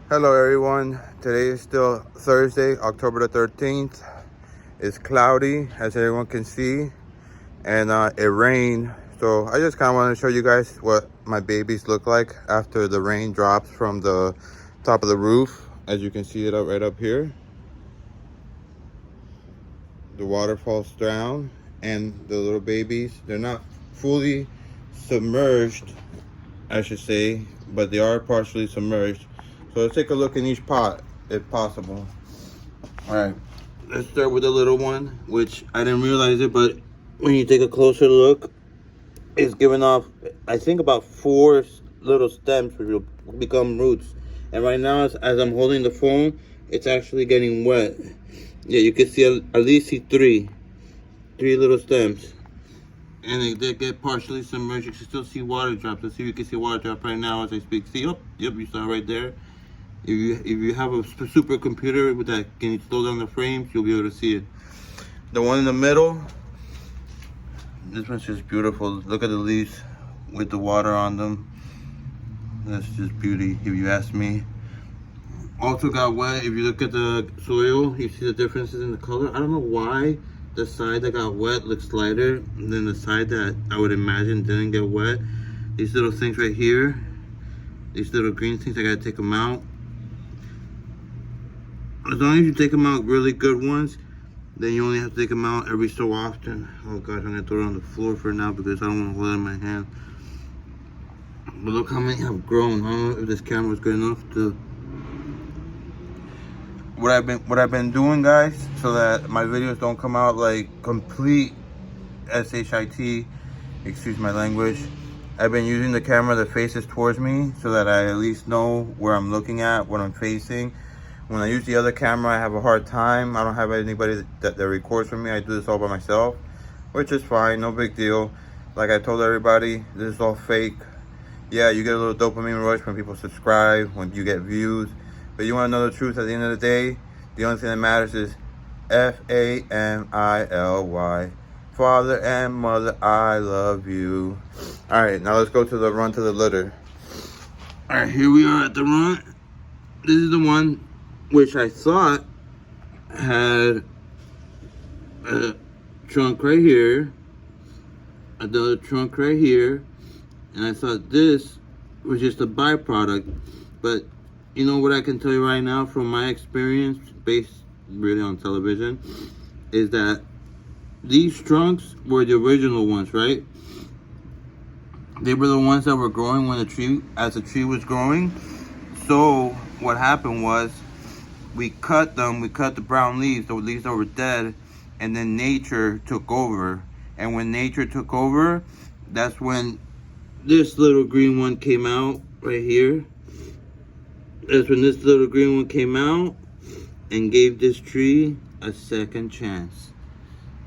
Hello everyone, today is still Thursday, October the 13th. It's cloudy as everyone can see, and it rained. So I just kind of want to show you guys what my babies look like after the rain drops from the top of the roof. As you can see it right up here. The water falls down and the little babies, they're not fully submerged, I should say, but they are partially submerged. So let's take a look in each pot, if possible. All right, let's start with the little one, which I didn't realize it, but when you take a closer look, it's giving off, I think, about 4 little stems, which will become roots. And right now, as I'm holding the phone, it's actually getting wet. Yeah, you can see at least three little stems. And they get partially submerged. You can still see water drops. Let's see if you can see water drop right now as I speak. See, yep, you saw it right there. If you have a super computer with that can slow down the frames, you'll be able to see it. The one in the middle, this one's just beautiful. Look at the leaves with the water on them. That's just beauty, if you ask me. Also got wet. If you look at the soil, you see the differences in the color. I don't know why the side that got wet looks lighter than the side that I would imagine didn't get wet. These little things right here, these little green things, I gotta take them out. As long as you take them out really good ones, then you only have to take them out every so often. Oh gosh, I'm gonna throw it on the floor for now because I don't want to hold it in my hand. But look how many have grown. I don't know if this camera is good enough to. What I've been doing, guys, so that my videos don't come out like complete shit, excuse my language. I've been using the camera that faces towards me so that I at least know where I'm looking at, what I'm facing. When I use the other camera, I have a hard time. I don't have anybody that records for me. I do this all by myself, which is fine, no big deal. Like I told everybody, this is all fake. Yeah, you get a little dopamine rush when people subscribe, when you get views. But you want to know the truth at the end of the day? The only thing that matters is Family. Father and mother, I love you. All right, now let's go to the run to the litter. All right, here we are at the run. This is the one which I thought had a trunk right here, another trunk right here, and I thought this was just a byproduct. But you know what I can tell you right now from my experience, based really on television, is that these trunks were the original ones, right? They were the ones that were growing when as the tree was growing. So what happened was, we cut the brown leaves, the leaves that were dead, and then nature took over. And when nature took over, that's when this little green one came out right here. That's when this little green one came out and gave this tree a second chance.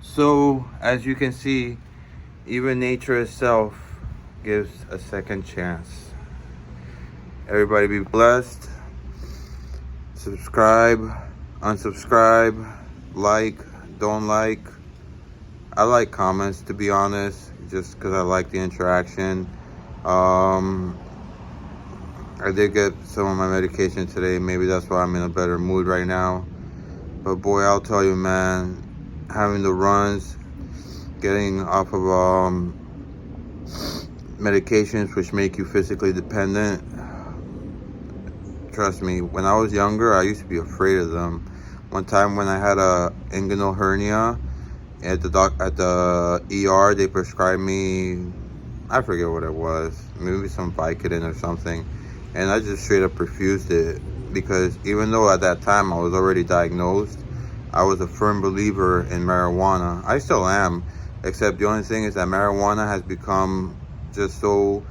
So, as you can see, even nature itself gives a second chance. Everybody be blessed. Subscribe, unsubscribe, like, don't like. I like comments, to be honest, just because I like the interaction. I did get some of my medication today. Maybe that's why I'm in a better mood right now. But boy, I'll tell you, man, having the runs, getting off of medications which make you physically dependent. Trust me, when I was younger, I used to be afraid of them. One time when I had a inguinal hernia at the ER, they prescribed me, I forget what it was, maybe some Vicodin or something, and I just straight up refused it because even though at that time I was already diagnosed, I was a firm believer in marijuana. I still am, except the only thing is that marijuana has become just so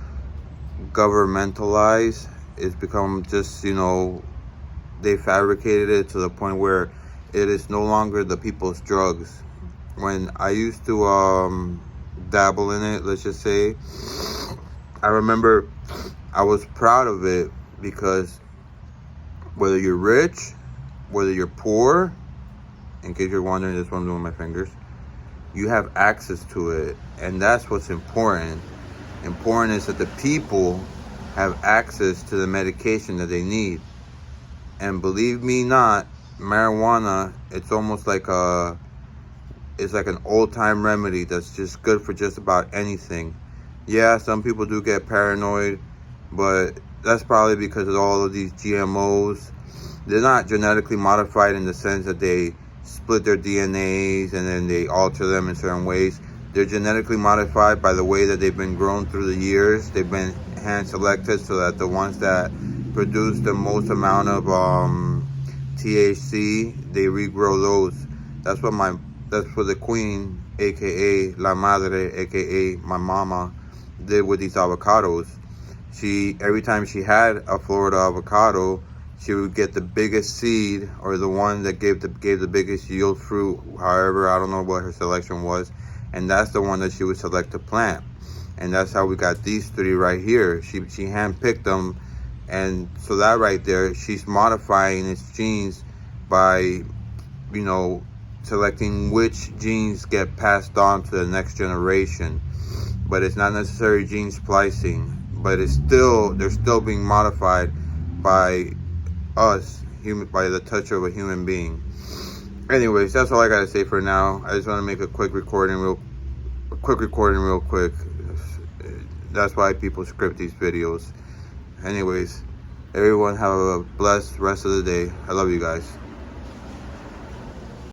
governmentalized. It's become just, they fabricated it to the point where it is no longer the people's drugs. When I used to dabble in it, let's just say, I remember I was proud of it because whether you're rich, whether you're poor, in case you're wondering, this one I'm doing with my fingers, you have access to it. And that's what's important. Important is that the people have access to the medication that they need. And believe me not, marijuana, it's almost like it's like an old-time remedy that's just good for just about anything. Yeah, some people do get paranoid, but that's probably because of all of these GMOs. They're not genetically modified in the sense that they split their DNAs and then they alter them in certain ways. They're genetically modified by the way that they've been grown through the years. They've been hand selected so that the ones that produce the most amount of THC, they regrow those. That's what the queen, aka La Madre, aka my mama, did with these avocados. Every time she had a Florida avocado, she would get the biggest seed, or the one that gave the biggest yield fruit. However, I don't know what her selection was, and that's the one that she would select to plant. And that's how we got these three right here. She handpicked them, and so that right there, she's modifying its genes by, you know, selecting which genes get passed on to the next generation. But it's not necessarily gene splicing, but they're still being modified by us, by the touch of a human being. Anyways, that's all I gotta say for now. I just want to make a quick recording real quick. That's why people script these videos. Anyways, everyone have a blessed rest of the day. I love you guys.